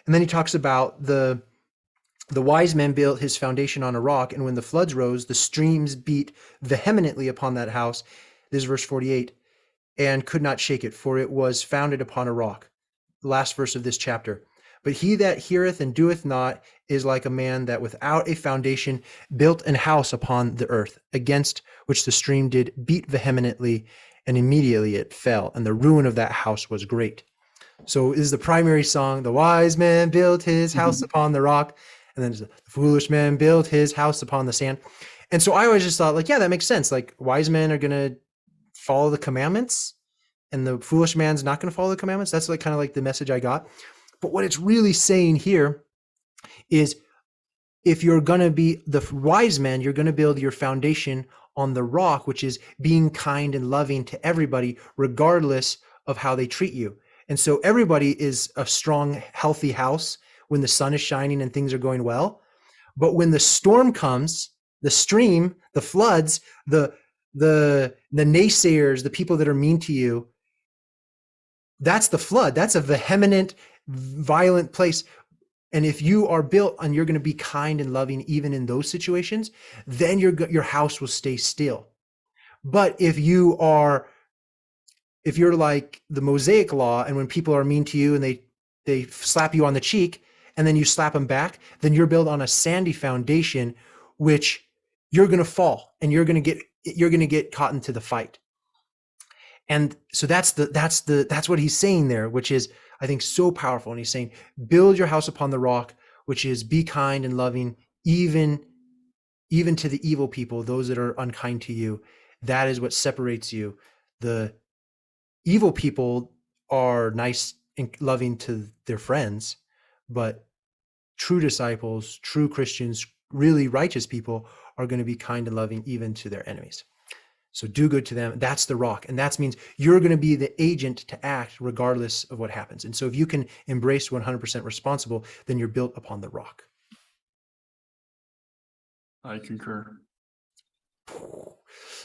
And then he talks about the wise man built his foundation on a rock, and when the floods rose, the streams beat vehemently upon that house. This is verse 48, and could not shake it, for it was founded upon a rock. The last verse of this chapter. But he that heareth and doeth not is like a man that without a foundation built an house upon the earth, against which the stream did beat vehemently, and immediately it fell, and the ruin of that house was great. So this is the primary song. The wise man built his house upon the rock. And then the foolish man built his house upon the sand. And so I always just thought, like, yeah, that makes sense. Like, wise men are going to follow the commandments and the foolish man's not going to follow the commandments. That's like kind of like the message I got. But what it's really saying here is, if you're going to be the wise man, you're going to build your foundation on the rock, which is being kind and loving to everybody, regardless of how they treat you. And so everybody is a strong, healthy house when the sun is shining and things are going well. But when the storm comes, the stream, the floods, the naysayers, the people that are mean to you, that's the flood. That's a vehement, violent place. And if you are built and you're going to be kind and loving even in those situations, then your house will stay still. But if you're like the Mosaic law, and when people are mean to you and they slap you on the cheek, and then you slap them back, then you're built on a sandy foundation, which you're going to fall and you're going to get caught into the fight. And so that's what he's saying there, which is, I think, so powerful. And he's saying, build your house upon the rock, which is be kind and loving, even to the evil people, those that are unkind to you. That is what separates you. The evil people are nice and loving to their friends, but true disciples, true Christians, really righteous people are going to be kind and loving even to their enemies. So do good to them. That's the rock. And that means you're going to be the agent to act regardless of what happens. And so if you can embrace 100% responsible, then you're built upon the rock. I concur.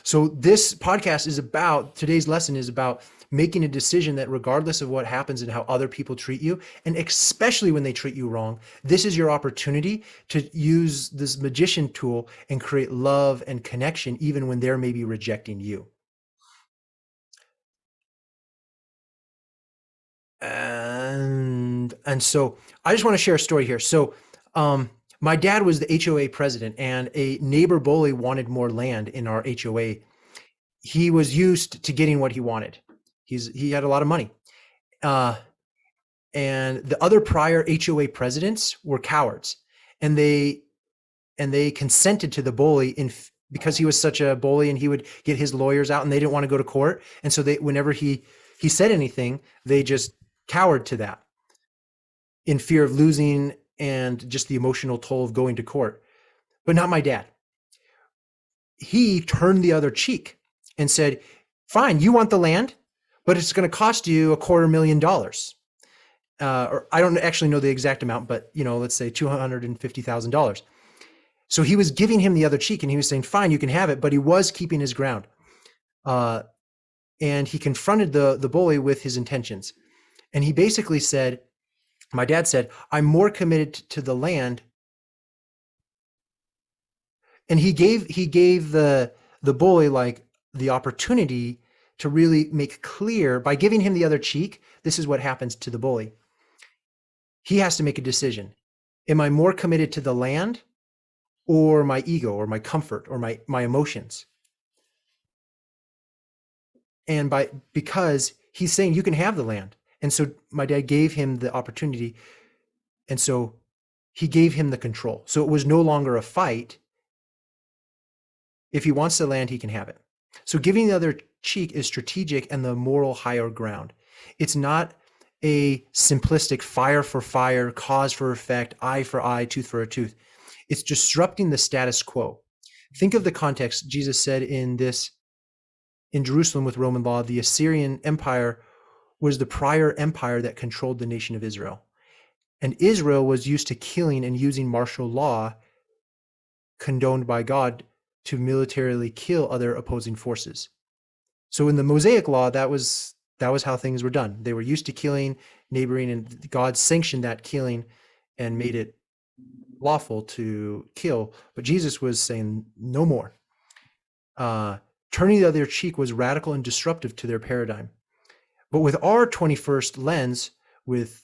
So this podcast is about, today's lesson is about making a decision that regardless of what happens and how other people treat you, and especially when they treat you wrong, this is your opportunity to use this magician tool and create love and connection even when they're maybe rejecting you. And so I just want to share a story here. So my dad was the HOA president, and a neighbor bully wanted more land in our HOA. He was used to getting what he wanted. He had a lot of money. And the other prior HOA presidents were cowards, and they consented to the bully because he was such a bully, and he would get his lawyers out, and they didn't want to go to court. And so whenever he said anything, they just cowered to that in fear of losing and just the emotional toll of going to court. But not my dad. He turned the other cheek and said, fine, you want the land, but it's going to cost you $250,000. Or I don't actually know the exact amount, but let's say $250,000. So he was giving him the other cheek, and he was saying, fine, you can have it, but he was keeping his ground. And he confronted the bully with his intentions. And he basically said, my dad said, I'm more committed to the land. And he gave the bully like the opportunity to really make clear by giving him the other cheek. This is what happens to the bully. He has to make a decision. Am I more committed to the land or my ego or my comfort or my emotions? And because he's saying you can have the land. And so my dad gave him the opportunity. And so he gave him the control. So it was no longer a fight. If he wants the land, he can have it. So giving the other cheek is strategic and the moral higher ground. It's not a simplistic fire for fire, cause for effect, eye for eye, tooth for a tooth. It's disrupting the status quo. Think of the context. Jesus said in Jerusalem with Roman law, the Assyrian Empire was the prior empire that controlled the nation of Israel. And Israel was used to killing and using martial law condoned by God to militarily kill other opposing forces. So in the Mosaic law, that was how things were done. They were used to killing neighboring, and God sanctioned that killing and made it lawful to kill. But Jesus was saying no more. Turning the other cheek was radical and disruptive to their paradigm. But with our 21st lens, with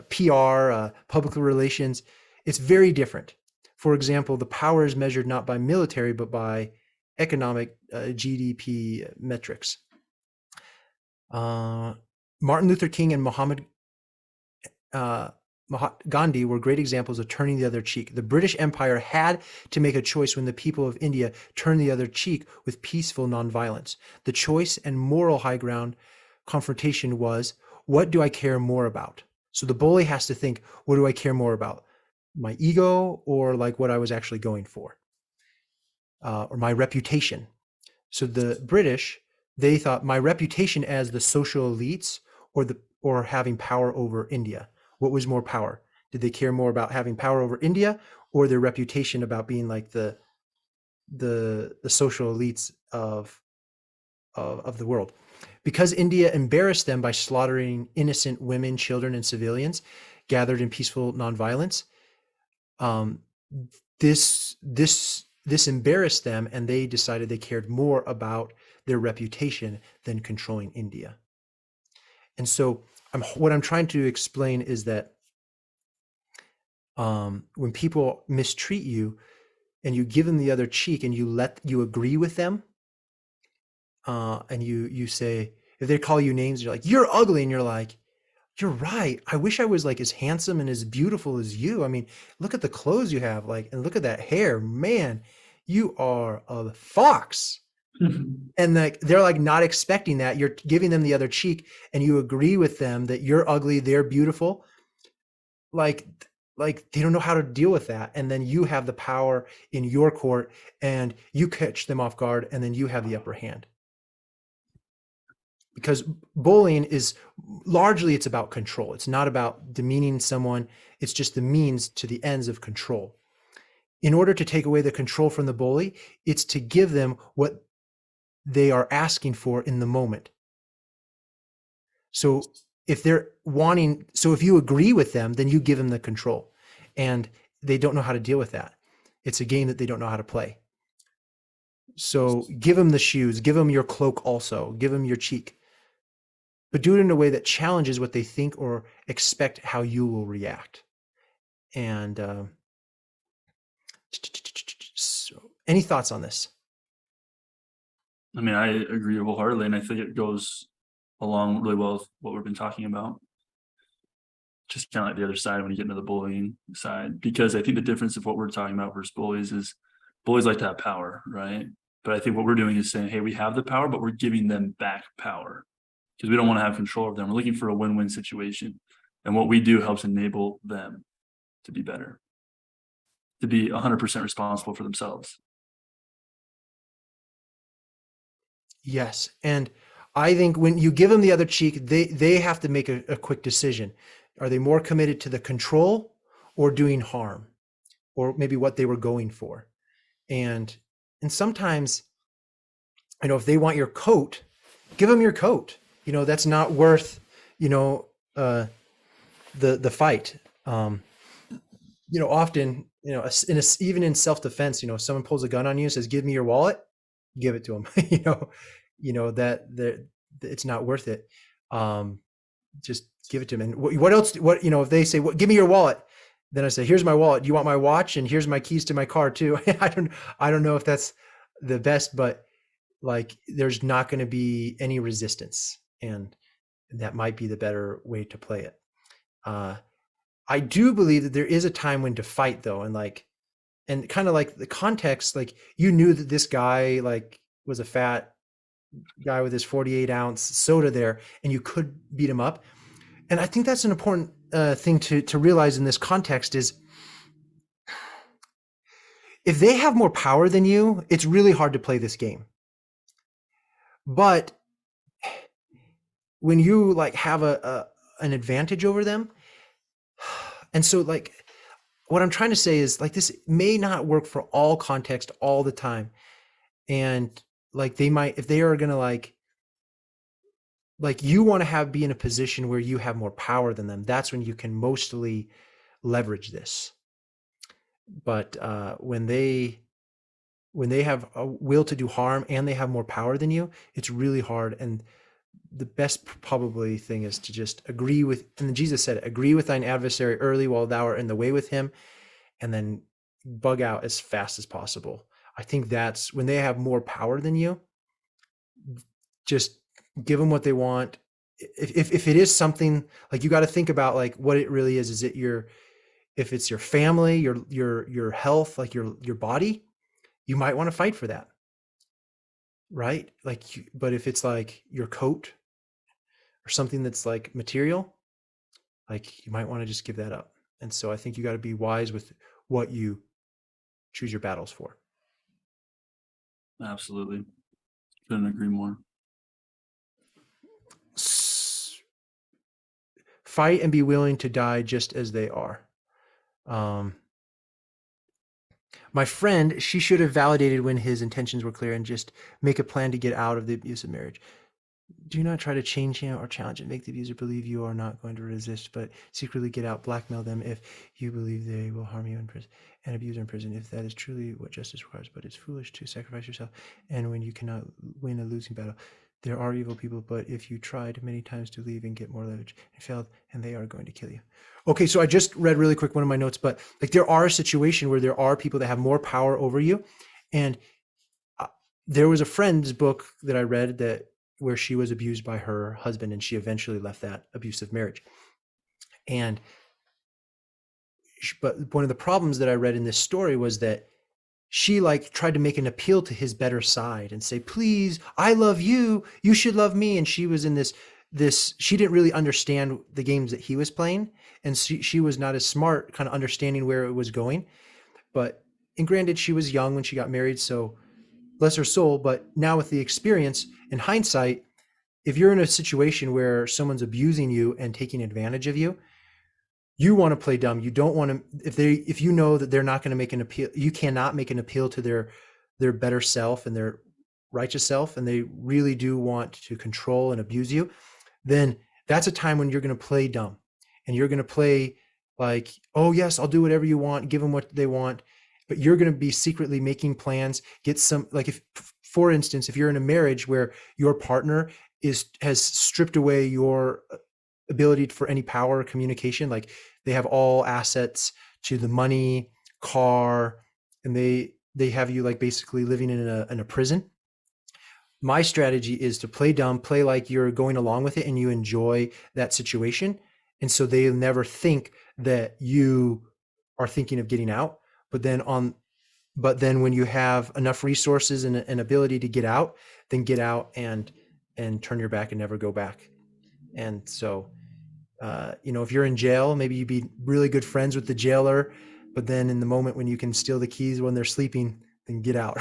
PR, public relations, it's very different. For example, the power is measured not by military, but by economic GDP metrics. Martin Luther King and Gandhi were great examples of turning the other cheek. The British Empire had to make a choice when the people of India turned the other cheek with peaceful nonviolence. The choice and moral high ground confrontation was, what do I care more about? So the bully has to think, what do I care more about? My ego, or like what I was actually going for, or my reputation. So the British, they thought my reputation as the social elites, or having power over India. What was more power? Did they care more about having power over India, or their reputation about being like the social elites of the world? Because India embarrassed them by slaughtering innocent women, children, and civilians gathered in peaceful nonviolence, this embarrassed them, and they decided they cared more about their reputation than controlling India. And so what I'm trying to explain is that when people mistreat you and you give them the other cheek and you agree with them, and you say, if they call you names, you're like, you're ugly, and you're like, you're right. I wish I was like as handsome and as beautiful as you. I mean, look at the clothes you have, like, and look at that hair, man. You are a fox. And like they're like not expecting that. You're giving them the other cheek, and you agree with them that you're ugly, they're beautiful. Like they don't know how to deal with that. And then you have the power in your court, and you catch them off guard, and then you have the upper hand. Because bullying is largely, it's about control. It's not about demeaning someone. It's just the means to the ends of control. In order to take away the control from the bully, it's to give them what they are asking for in the moment. So if you agree with them, then you give them the control, and they don't know how to deal with that. It's a game that they don't know how to play. So give them the shoes, give them your cloak also, give them your cheek, but do it in a way that challenges what they think or expect how you will react. And so any thoughts on this? I mean, I agree wholeheartedly, and I think it goes along really well with what we've been talking about. Just kind of like the other side when you get into the bullying side, because I think the difference of what we're talking about versus bullies is bullies like to have power, right? But I think what we're doing is saying, hey, we have the power, but we're giving them back power because we don't want to have control of them. We're looking for a win-win situation. And what we do helps enable them to be better, to be 100% responsible for themselves. Yes. And I think when you give them the other cheek, they have to make a quick decision. Are they more committed to the control or doing harm, or maybe what they were going for? And sometimes, if they want your coat, give them your coat. That's not worth, the fight. Often, even in self-defense, if someone pulls a gun on you and says, give me your wallet, give it to them. that it's not worth it. Just give it to them. And what else, if they say, give me your wallet, then I say, here's my wallet. Do you want my watch? And here's my keys to my car too. I don't know if that's the best, but like, there's not going to be any resistance, and that might be the better way to play it. I do believe that there is a time when to fight though. And kind of like the context, like you knew that this guy like was a fat guy with his 48-ounce soda there, and you could beat him up. And I think that's an important thing to realize in this context is, if they have more power than you, it's really hard to play this game. But when you like have an advantage over them, and so like what I'm trying to say is, like, this may not work for all context all the time. And like they might, if they are going to like like you want to be in a position where you have more power than them. That's when you can mostly leverage this. But when they have a will to do harm and they have more power than you, it's really hard. And the best probably thing is to just agree with, and Jesus said, agree with thine adversary early while thou art in the way with him, and then bug out as fast as possible. I think that's when they have more power than you, just give them what they want. If it is something like, you got to think about like what it really is. Is it if it's your family, your health, like your body, you might want to fight for that. Right? Like, but if it's like your coat or something that's like material, like you might want to just give that up. And so I think you got to be wise with what you choose your battles for. Absolutely. Couldn't agree more. Fight and be willing to die just as they are. My friend, she should have validated when his intentions were clear and just make a plan to get out of the abusive marriage. Do not try to change him or challenge him. Make the abuser believe you are not going to resist, but secretly get out. Blackmail them if you believe they will harm you in prison and abuse you in prison, if that is truly what justice requires. But it's foolish to sacrifice yourself, and when you cannot win a losing battle. There are evil people, but if you tried many times to leave and get more leverage and failed, and they are going to kill you. Okay, so I just read really quick one of my notes, but like there are a situation where there are people that have more power over you. And there was a friend's book that I read where she was abused by her husband, and she eventually left that abusive marriage. But one of the problems that I read in this story was that she like tried to make an appeal to his better side and say, please, I love you, you should love me. And she was in this, she didn't really understand the games that he was playing. And she was not as smart, kind of understanding where it was going. And granted, she was young when she got married, so bless her soul. But now with the experience, in hindsight, if you're in a situation where someone's abusing you and taking advantage of you, you want to play dumb. You don't want to, if you know that they're not going to make an appeal, you cannot make an appeal to their better self and their righteous self, and they really do want to control and abuse you, then that's a time when you're going to play dumb, and you're going to play like, oh yes, I'll do whatever you want, give them what they want, but you're going to be secretly making plans, get some, like if, for instance, if you're in a marriage where your partner has stripped away your ability for any power or communication, like they have all assets to the money, car, and they have you like basically living in a prison. My strategy is to play dumb, play like you're going along with it and you enjoy that situation. And so they never think that you are thinking of getting out. But then when you have enough resources and an ability to get out, then get out and turn your back and never go back. And so, if you're in jail, maybe you be really good friends with the jailer, but then in the moment when you can steal the keys when they're sleeping, then get out.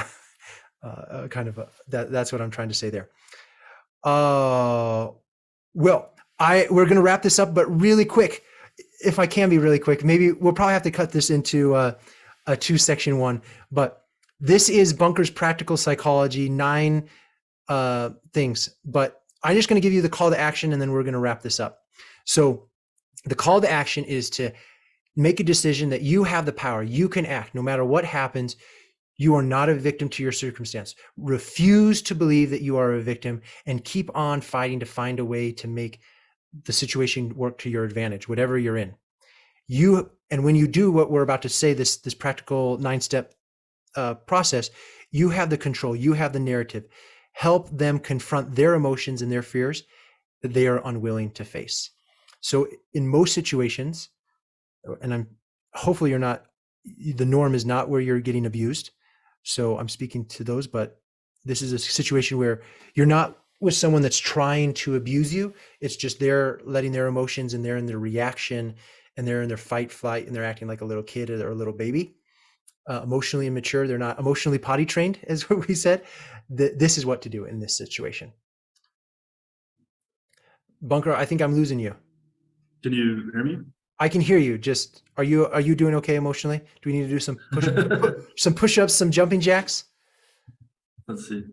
That's what I'm trying to say there. Well, we're going to wrap this up, but really quick, if I can be really quick, maybe we'll probably have to cut this into a 2-section one, but this is Bunker's Practical Psychology, 9 things, but I'm just going to give you the call to action and then we're going to wrap this up. So the call to action is to make a decision that you have the power. You can act no matter what happens. You are not a victim to your circumstance. Refuse to believe that you are a victim and keep on fighting to find a way to make the situation work to your advantage, whatever you're in. And when you do what we're about to say, this practical 9-step process, you have the control, you have the narrative. Help them confront their emotions and their fears that they are unwilling to face. So in most situations, and hopefully the norm is not where you're getting abused. So I'm speaking to those, but this is a situation where you're not with someone that's trying to abuse you. It's just they're letting their emotions and they're in their reaction and they're in their fight, flight, and they're acting like a little kid or a little baby, emotionally immature. They're not emotionally potty trained, as what we said. This is what to do in this situation. Bunker, I think I'm losing you. Can you hear me? I can hear you. Just are you doing okay emotionally? Do we need to do some push-ups, some jumping jacks? Let's see,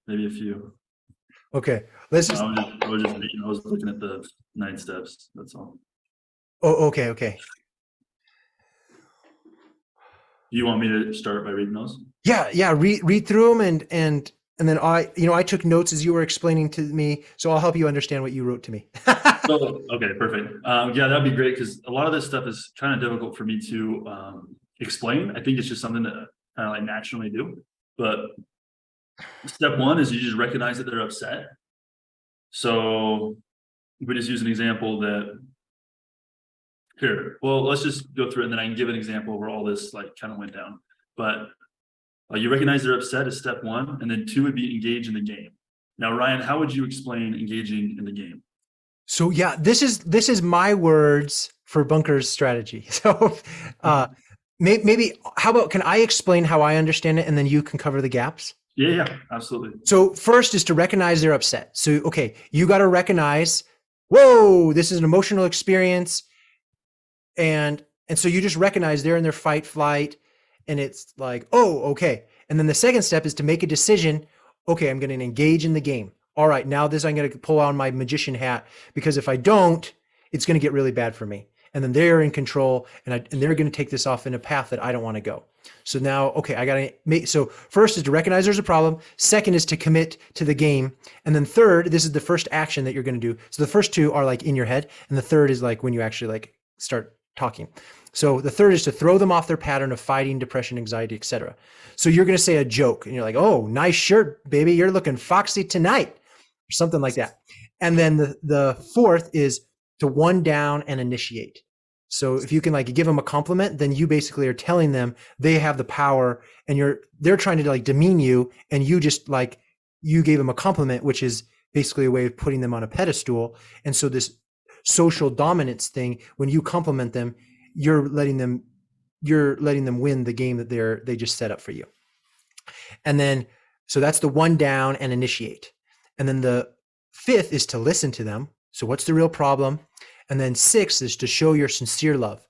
maybe a few. Okay. Let's just, I was looking at the 9 steps. That's all. oh, okay. Okay. Do you want me to start by reading those? Yeah. Yeah. Read through them and then I took notes as you were explaining to me. So I'll help you understand what you wrote to me. So, okay, perfect. Yeah, that'd be great because a lot of this stuff is kind of difficult for me to explain. I think it's just something that kind of like naturally do. But step one is you just recognize that they're upset. So we just use an example that here. Well, let's just go through it and then I can give an example where all this like kind of went down. But you recognize they're upset is step one, and then 2 would be engage in the game. Now, Ryan, how would you explain engaging in the game? So yeah, this is my words for Bunker's strategy. So maybe how about can I explain how I understand it and then you can cover the gaps? Yeah, absolutely. So first is to recognize they're upset. So okay, you got to recognize, whoa, this is an emotional experience, and so you just recognize they're in their fight flight, and it's like, oh, okay. And then the second step is to make a decision. Okay, I'm going to engage in the game. All right, now this I'm going to pull on my magician hat because if I don't, it's going to get really bad for me. And then they're in control, and they're going to take this off in a path that I don't want to go. So now, okay, I got to make, so first is to recognize there's a problem. Second is to commit to the game. And then third, this is the first action that you're going to do. So the first two are like in your head. And the third is like when you actually like start talking. So the third is to throw them off their pattern of fighting, depression, anxiety, etc. So you're going to say a joke and you're like, oh, nice shirt, baby. You're looking foxy tonight or something like that. And then the fourth is to one down and initiate. So if you can like give them a compliment, then you basically are telling them they have the power and they're trying to like demean you. And you just like, you gave them a compliment, which is basically a way of putting them on a pedestal. And so this social dominance thing, when you compliment them, you're letting them win the game that they just set up for you. And then, so that's the one down and initiate. And then the fifth is to listen to them. So what's the real problem? And then 6 is to show your sincere love.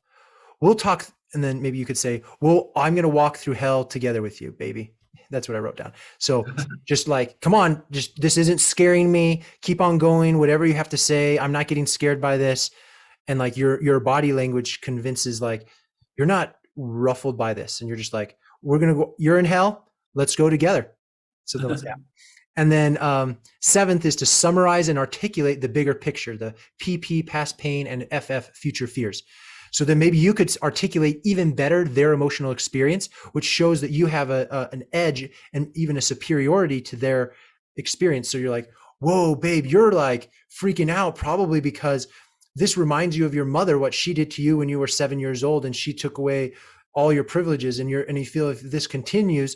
We'll talk, and then maybe you could say, well, I'm going to walk through hell together with you, baby. That's what I wrote down. So just like, come on, just this isn't scaring me. Keep on going. Whatever you have to say, I'm not getting scared by this. And like your body language convinces like, you're not ruffled by this. And you're just like, we're going to go, you're in hell. Let's go together. So then let's yeah. And then 7th is to summarize and articulate the bigger picture, the PP, past pain, and FF, future fears. So then maybe you could articulate even better their emotional experience, which shows that you have an edge and even a superiority to their experience. So you're like, whoa, babe, you're like freaking out probably because this reminds you of your mother, what she did to you when you were 7 years old, and she took away all your privileges, and you feel if this continues,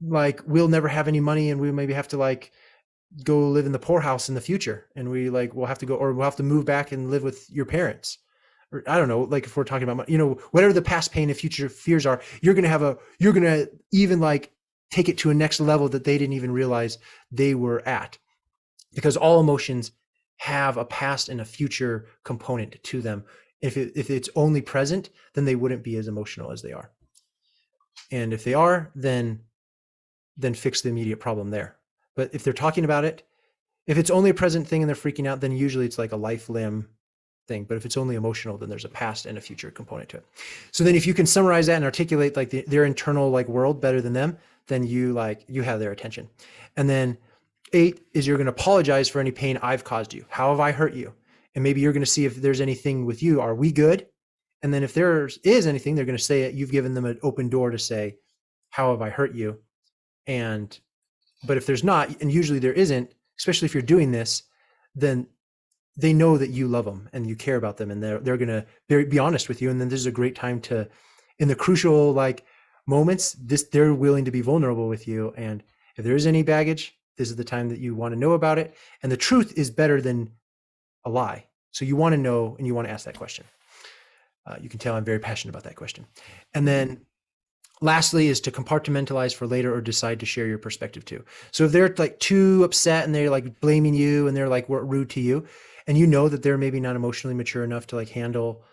like we'll never have any money and we maybe have to like go live in the poorhouse in the future, and we'll have to go, or we'll have to move back and live with your parents, or I don't know, like if we're talking about, whatever the past pain and future fears are, you're going to even like take it to a next level that they didn't even realize they were at, because all emotions have a past and a future component to them. If it's only present, then they wouldn't be as emotional as they are. And if they are, then fix the immediate problem there. But if they're talking about it, if it's only a present thing and they're freaking out, then usually it's like a life limb thing. But if it's only emotional, then there's a past and a future component to it. So then if you can summarize that and articulate like their internal like world better than them, then you have their attention. And then 8 is you're going to apologize for any pain I've caused you. How have I hurt you? And maybe you're going to see if there's anything with you. Are we good? And then if there is anything, they're going to say it. You've given them an open door to say, how have I hurt you? But if there's not, and usually there isn't, especially if you're doing this, then they know that you love them and you care about them, and they're going to be honest with you. And then this is a great time to, in the crucial like moments, they're willing to be vulnerable with you. And if there is any baggage, this is the time that you want to know about it. And the truth is better than a lie. So you want to know and you want to ask that question. You can tell I'm very passionate about that question. And then lastly is to compartmentalize for later or decide to share your perspective too. So if they're like too upset and they're like blaming you and they're like rude to you, and you know that they're maybe not emotionally mature enough to like handle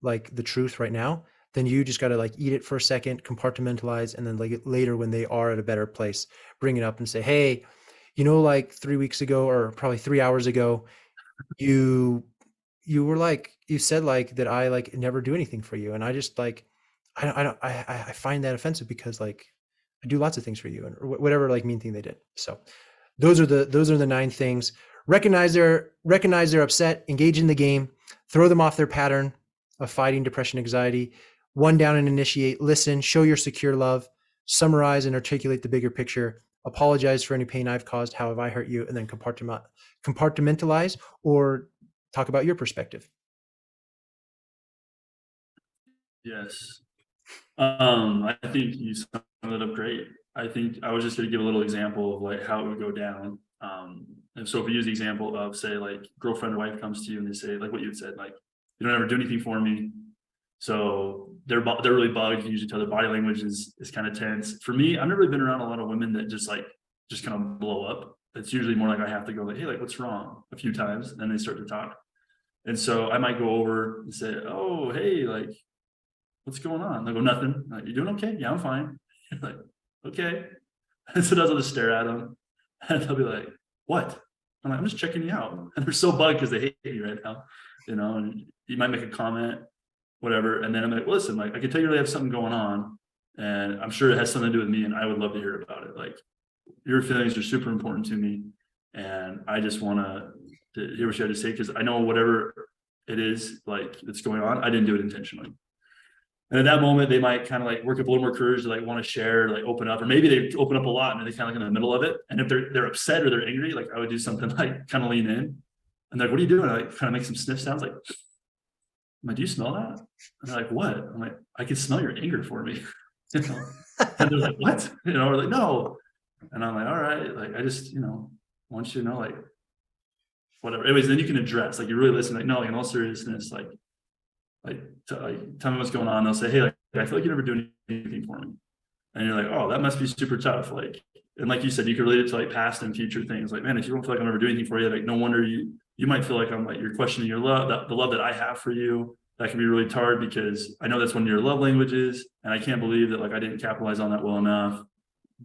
like the truth right now, then you just got to like eat it for a second, compartmentalize, and then like later when they are at a better place, bring it up and say, hey, like 3 weeks ago, or probably 3 hours ago, you were like, you said like that I like never do anything for you, and I just like, I don't I find that offensive, because like I do lots of things for you, and or whatever like mean thing they did. So those are the 9 things. Recognize they're upset, engage in the game, throw them off their pattern of fighting depression, anxiety. One down and initiate, listen, show your secure love, summarize and articulate the bigger picture, apologize for any pain I've caused, how have I hurt you, and then compartmentalize or talk about your perspective. Yes. I think you summed it up great. I think I was just going to give a little example of like how it would go down. And so if we use the example of, say, like girlfriend or wife comes to you and they say like what you had said, like, you don't ever do anything for me. So they're really bugged. You usually tell their body language is kind of tense. For me, I've never really been around a lot of women that just kind of blow up. It's usually more like I have to go like, hey, like what's wrong, a few times, and then they start to talk. And so I might go over and say, oh, hey, like, what's going on? They go, nothing. I'm like, you doing okay? Yeah, I'm fine. Like, okay. And so I'll just stare at them, and they'll be like, what? I'm like, I'm just checking you out. And they're so bugged because they hate you right now, and you might make a comment, whatever. And then I'm like, well, listen, like, I can tell you really have something going on, and I'm sure it has something to do with me, and I would love to hear about it. Like, your feelings are super important to me, and I just want to hear what you had to say, because I know whatever it is like that's going on, I didn't do it intentionally. And at that moment, they might kind of like work up a little more courage to like want to share, like open up, or maybe they open up a lot and they kind of like in the middle of it. And if they're upset or they're angry, like I would do something like kind of lean in, and they're like, what are you doing? I like kind of make some sniff sounds, like, I'm like, do you smell that? And they're like, what? I'm like, I can smell your anger for me. And they're like, what? Or like, no. And I'm like, all right, like, I just, want you to know, like, whatever. Anyways, then you can address, like, you really listen, like, no, like, in all seriousness, like tell me what's going on. They'll say, hey, like, I feel like you never do anything for me. And you're like, oh, that must be super tough. Like, and like you said, you can relate it to like past and future things. Like, man, if you don't feel like I'm ever doing anything for you, like, no wonder you might feel like I'm like, you're questioning your love, the love that I have for you. That can be really hard, because I know that's one of your love languages, and I can't believe that like I didn't capitalize on that well enough.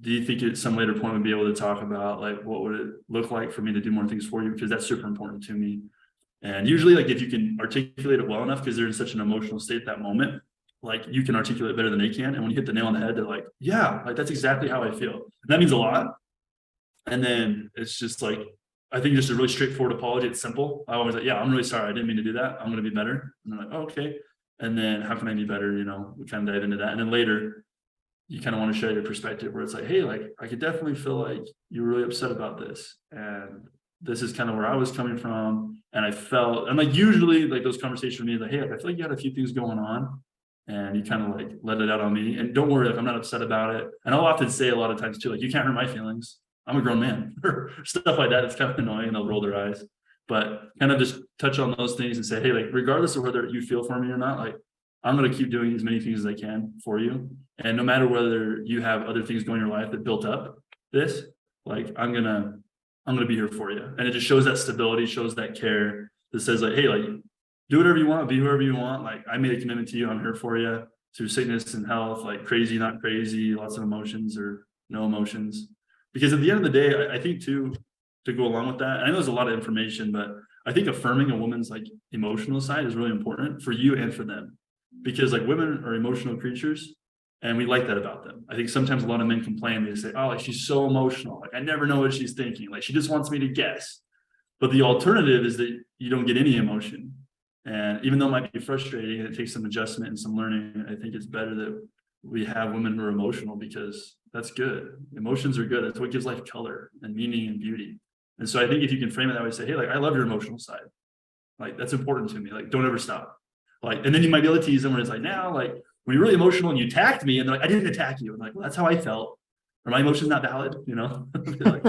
Do you think at some later point we'd be able to talk about like what would it look like for me to do more things for you, because that's super important to me. And usually, like, if you can articulate it well enough, because they're in such an emotional state at that moment, like, you can articulate better than they can. And when you hit the nail on the head, they're like, yeah, like, that's exactly how I feel. And that means a lot. And then it's just like, I think just a really straightforward apology. It's simple. I always like, yeah, I'm really sorry. I didn't mean to do that. I'm going to be better. And they're like, oh, okay. And then how can I be better? We kind of dive into that. And then later, you kind of want to share your perspective, where it's like, hey, like, I could definitely feel like you're really upset about this. And this is kind of where I was coming from. And I felt, and like, usually like those conversations with me, like, hey, like, I feel like you had a few things going on, and you kind of like let it out on me. And don't worry, like, I'm not upset about it. And I'll often say a lot of times too, like, you can't hurt my feelings. I'm a grown man, or stuff like that. It's kind of annoying, and they'll roll their eyes. But kind of just touch on those things and say, hey, like, regardless of whether you feel for me or not, like, I'm going to keep doing as many things as I can for you. And no matter whether you have other things going in your life that built up this, like, I'm going to be here for you. And it just shows that stability, shows that care, that says like, hey, like, do whatever you want, be whoever you want. Like, I made a commitment to you. I'm here for you through sickness and health, like crazy, not crazy, lots of emotions or no emotions. Because at the end of the day, I think too, to go along with that, and I know there's a lot of information, but I think affirming a woman's like emotional side is really important for you and for them. Because like, women are emotional creatures, and we like that about them. I think sometimes a lot of men complain. They say, oh, like, she's so emotional. Like, I never know what she's thinking. Like, she just wants me to guess. But the alternative is that you don't get any emotion. And even though it might be frustrating and it takes some adjustment and some learning, I think it's better that we have women who are emotional, because that's good. Emotions are good. That's what gives life color and meaning and beauty. And so I think if you can frame it that way, say, hey, like, I love your emotional side. Like, that's important to me. Like, don't ever stop. Like, and then you might be able to tease them, where it's like, now, like, when you're really emotional and you attacked me, and they're like, I didn't attack you. I'm like, well, that's how I felt. Are my emotions not valid? Like,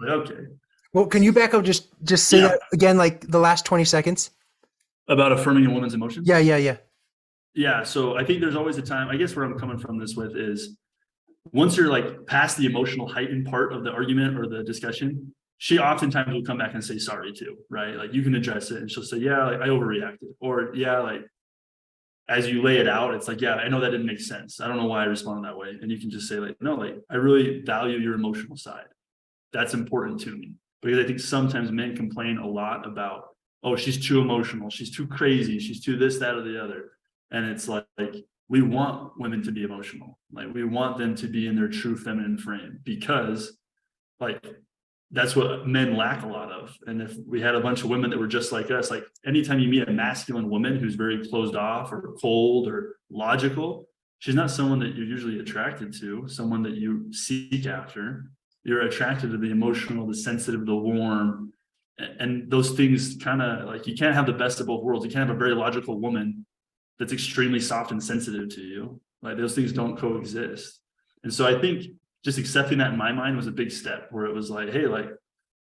okay. Well, can you back up, just say Yeah. that again, like the last 20 seconds? About affirming a woman's emotions? Yeah. Yeah. So I think there's always a time, I guess where I'm coming from this with is, once you're like past the emotional heightened part of the argument or the discussion, she oftentimes will come back and say sorry too, right? Like, you can address it, and she'll say, yeah, like, I overreacted. Or, yeah, like, as you lay it out, it's like, yeah, I know that didn't make sense. I don't know why I responded that way. And you can just say like, no, like, I really value your emotional side. that's important to me. Because I think sometimes men complain a lot about, oh, she's too emotional, she's too crazy, she's too this, that, or the other. And it's like we want women to be emotional. Like we want them to be in their true feminine frame, because like that's what men lack a lot of. And if we had a bunch of women that were just like us, like anytime you meet a masculine woman who's very closed off or cold or logical, she's not someone that you're usually attracted to, someone that you seek after. You're attracted to the emotional, the sensitive, the warm, and those things kind of like, you can't have the best of both worlds. You can't have a very logical woman that's extremely soft and sensitive to you. Like those things don't coexist. And so I think just accepting that in my mind was a big step, where it was like, hey, like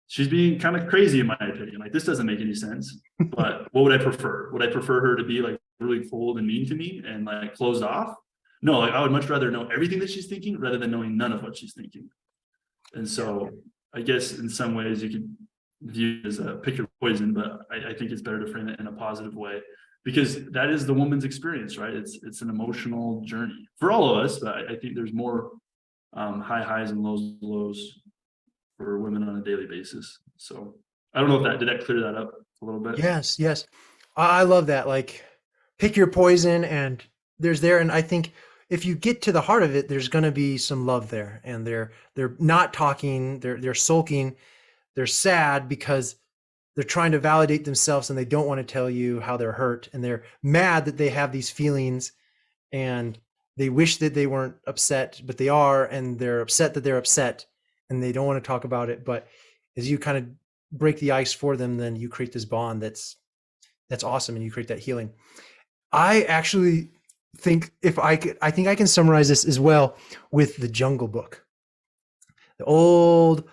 she's being kind of crazy in my opinion. Like this doesn't make any sense. But what would I prefer? Would I prefer her to be like really cold and mean to me and like closed off? No, like I would much rather know everything that she's thinking rather than knowing none of what she's thinking. And so I guess in some ways you could view it as a pick your poison, but I think it's better to frame it in a positive way, because that is the woman's experience, right? It's an emotional journey for all of us, but I think there's more high highs and lows for women on a daily basis. So I don't know if did that clear that up a little bit? Yes, yes. I love that. Like pick your poison, and and I think if you get to the heart of it, there's going to be some love there, and they're not talking, they're sulking, they're sad because they're trying to validate themselves and they don't want to tell you how they're hurt, and they're mad that they have these feelings, and they wish that they weren't upset, but they are, and they're upset that they're upset and they don't want to talk about it. But as you kind of break the ice for them, then you create this bond that's awesome, and you create that healing. I actually think I think I can summarize this as well with the Jungle Book, the old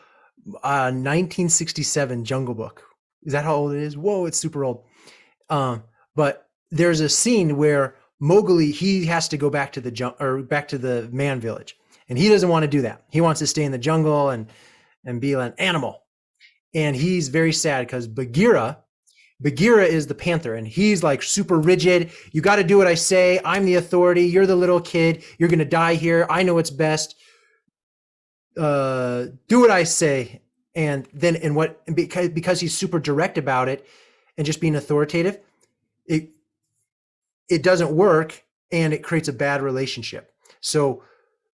1967 Jungle Book. Is that how old it is? Whoa, it's super old. But there's a scene where Mowgli, he has to go back to the man village, and he doesn't want to do that. He wants to stay in the jungle and be an animal. And he's very sad because Bagheera is the panther, and he's like super rigid. You got to do what I say. I'm the authority. You're the little kid. You're going to die here. I know what's best. Do what I say. And then because he's super direct about it and just being authoritative, it doesn't work, and it creates a bad relationship. So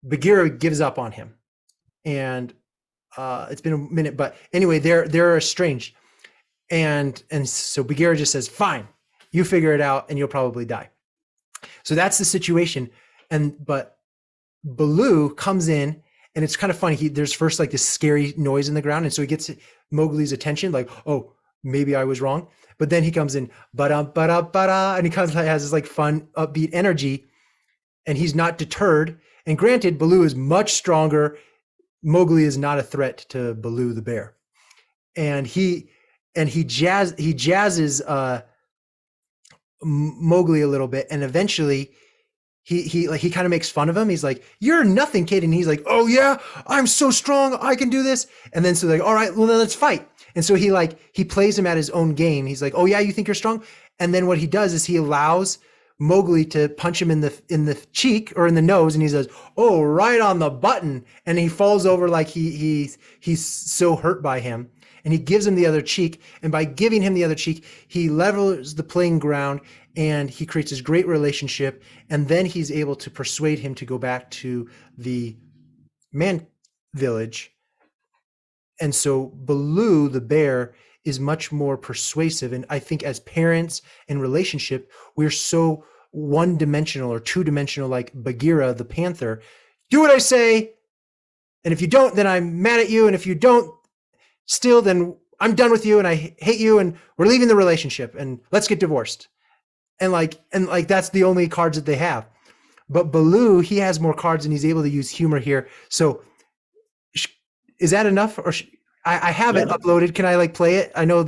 Bagheera gives up on him, and it's been a minute, but anyway, they're estranged. And so Bagheera just says, fine, you figure it out and you'll probably die. So that's the situation. But Baloo comes in, and it's kind of funny. There's first like this scary noise in the ground. And so he gets Mowgli's attention, like, oh, maybe I was wrong. But then he comes in, ba-da, and he has this like fun, upbeat energy, and he's not deterred. And granted, Baloo is much stronger. Mowgli is not a threat to Baloo the bear. And he jazzes Mowgli a little bit, and eventually he kind of makes fun of him. He's like, "You're nothing, kid," and he's like, "Oh yeah, I'm so strong, I can do this." And then so like, "All right, well then let's fight." And so he plays him at his own game. He's like, "Oh yeah, you think you're strong?" And then what he does is he allows Mowgli to punch him in the cheek or in the nose, and he says, "Oh, right on the button," and he falls over like he's so hurt by him. And he gives him the other cheek. And by giving him the other cheek, he levels the playing ground, and he creates this great relationship. And then he's able to persuade him to go back to the man village. And so Baloo, the bear, is much more persuasive. And I think as parents and relationship, we're so one-dimensional or two-dimensional, like Bagheera, the panther. Do what I say. And if you don't, then I'm mad at you. And if you don't, still, then I'm done with you and I hate you and we're leaving the relationship and let's get divorced. And like that's the only cards that they have. But Baloo, he has more cards and he's able to use humor here. So is that enough? Or I have it uploaded. Can I like play it? I know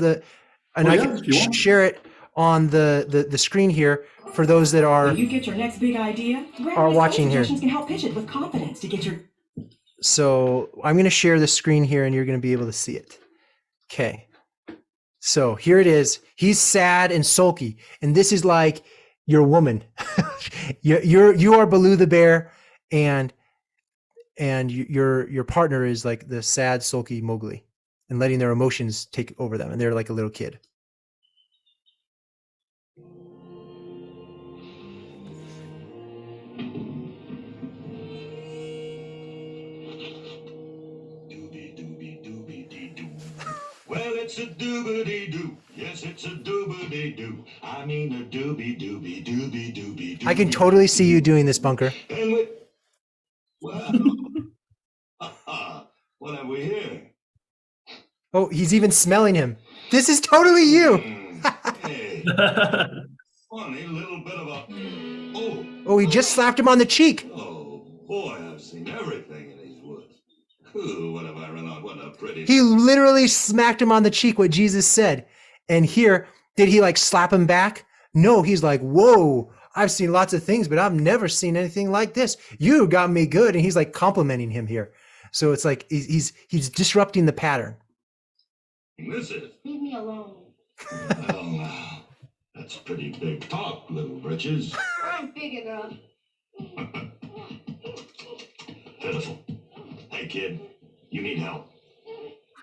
I can share it on the screen here for those that are you get your next big idea, are watching here. Can help pitch it with confidence to get your. So I'm going to share the screen here and you're going to be able to see it. Okay. So here it is. He's sad and sulky. And this is like your woman. you are Baloo the bear. And and your partner is like the sad, sulky Mowgli, and letting their emotions take over them, and they're like a little kid. Well, it's a doobity-doo. Yes, it's a doobity-doo. I mean a doobie-doobie. I can totally see you doing this, Bunker. And we... Well... what have we here? Oh, he's even smelling him. This is totally you. Hey, funny little bit of a... Oh, Oh, he just slapped him on the cheek. oh, boy, I've seen everything in these woods. Ooh, what have I run on? What a pretty... He literally smacked him on the cheek, what Jesus said. And here, did he like slap him back? No, he's like, whoa, I've seen lots of things, but I've never seen anything like this. You got me good. And he's like complimenting him here. So it's like he's disrupting the pattern. This is... Leave me alone. Well, now, that's pretty big talk, little britches. I'm big enough. Pitiful. Hey, kid, you need help.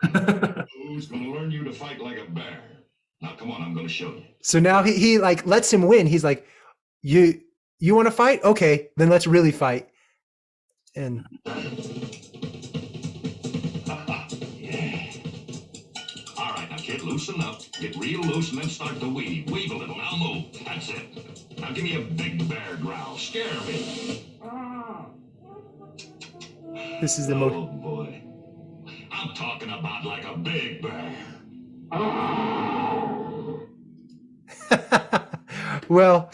Who's gonna learn you to fight like a bear? Now, come on, I'm gonna show you. So now he like lets him win. He's like, you want to fight? Okay, then let's really fight. And Yeah. All right, now, kid, loosen up. Get real loose and then start to weave. Weave a little. Now move. That's it. Now give me a big bear growl. Scare me. this is the Oh, boy. I'm talking about like a big bear. well,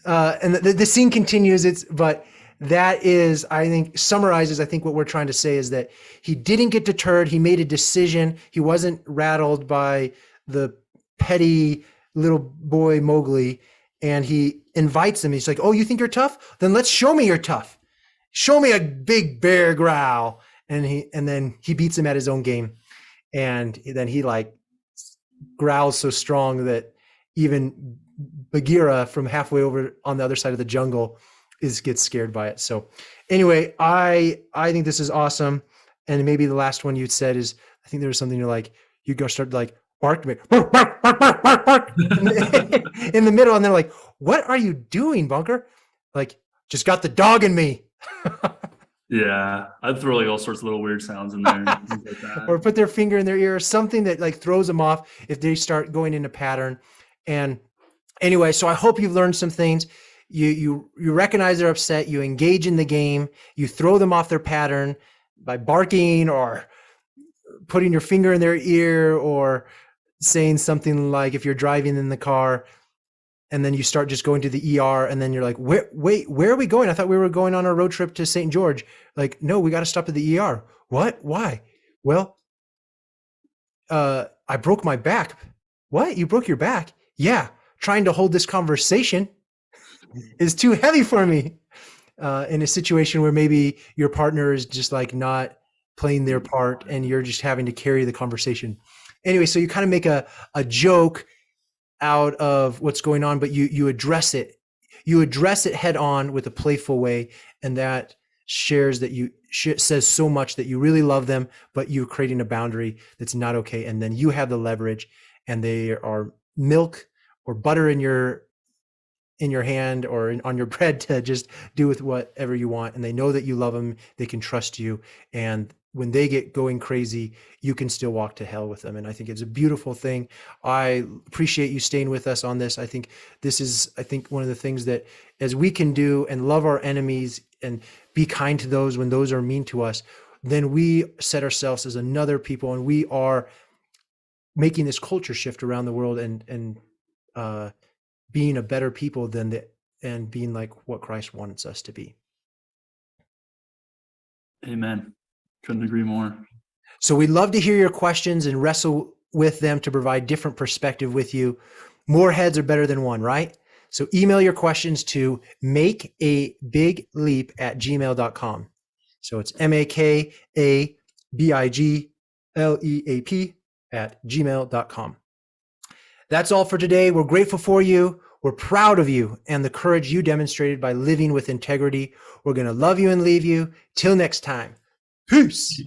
and the scene continues. But that is, I think, summarizes, I think, what we're trying to say is that he didn't get deterred. He made a decision. He wasn't rattled by the petty little boy Mowgli, and he invites him. He's like, oh, you think you're tough? Then let's show me you're tough. Show me a big bear growl. And then he beats him at his own game. And then he like growls so strong that even Bagheera from halfway over on the other side of the jungle gets scared by it. So anyway, I think this is awesome. And maybe the last one you said is, I think there was something you're like, you go start like bark to me, bark, bark, bark, bark, bark, bark, in the middle. And they're like, what are you doing, Bunker? Like, just got the dog in me. Yeah, I'd throw like all sorts of little weird sounds in there, and things like that. Or put their finger in their ear, something that like throws them off if they start going into pattern. And anyway, so I hope you've learned some things. You recognize they're upset, you engage in the game, you throw them off their pattern by barking or putting your finger in their ear or saying something like, if you're driving in the car and then you start just going to the ER and then you're like, where are we going? I thought we were going on a road trip to St. George. Like, no, we got to stop at the ER. What? Why? Well, I broke my back. What? You broke your back? Yeah. Trying to hold this conversation is too heavy for me. In a situation where maybe your partner is just like not playing their part and you're just having to carry the conversation. Anyway, so you kind of make a joke out of what's going on, but you address it. You address it head on with a playful way, and that shares that says so much that you really love them, but you're creating a boundary that's not okay. And then you have the leverage, and they are milk or butter in your hand or on your bread to just do with whatever you want. And they know that you love them. They can trust you. And when they get going crazy, you can still walk to hell with them. And I think it's a beautiful thing. I appreciate you staying with us on this. I think this is, one of the things that as we can do and love our enemies and be kind to those when those are mean to us, then we set ourselves as another people, and we are making this culture shift around the world and being a better people and being like what Christ wants us to be. Amen. Couldn't agree more. So we'd love to hear your questions and wrestle with them to provide different perspective with you. More heads are better than one, right? So email your questions to makeabigleap@gmail.com. So it's makeabigleap@gmail.com. That's all for today. We're grateful for you. We're proud of you and the courage you demonstrated by living with integrity. We're going to love you and leave you. Till next time. Peace.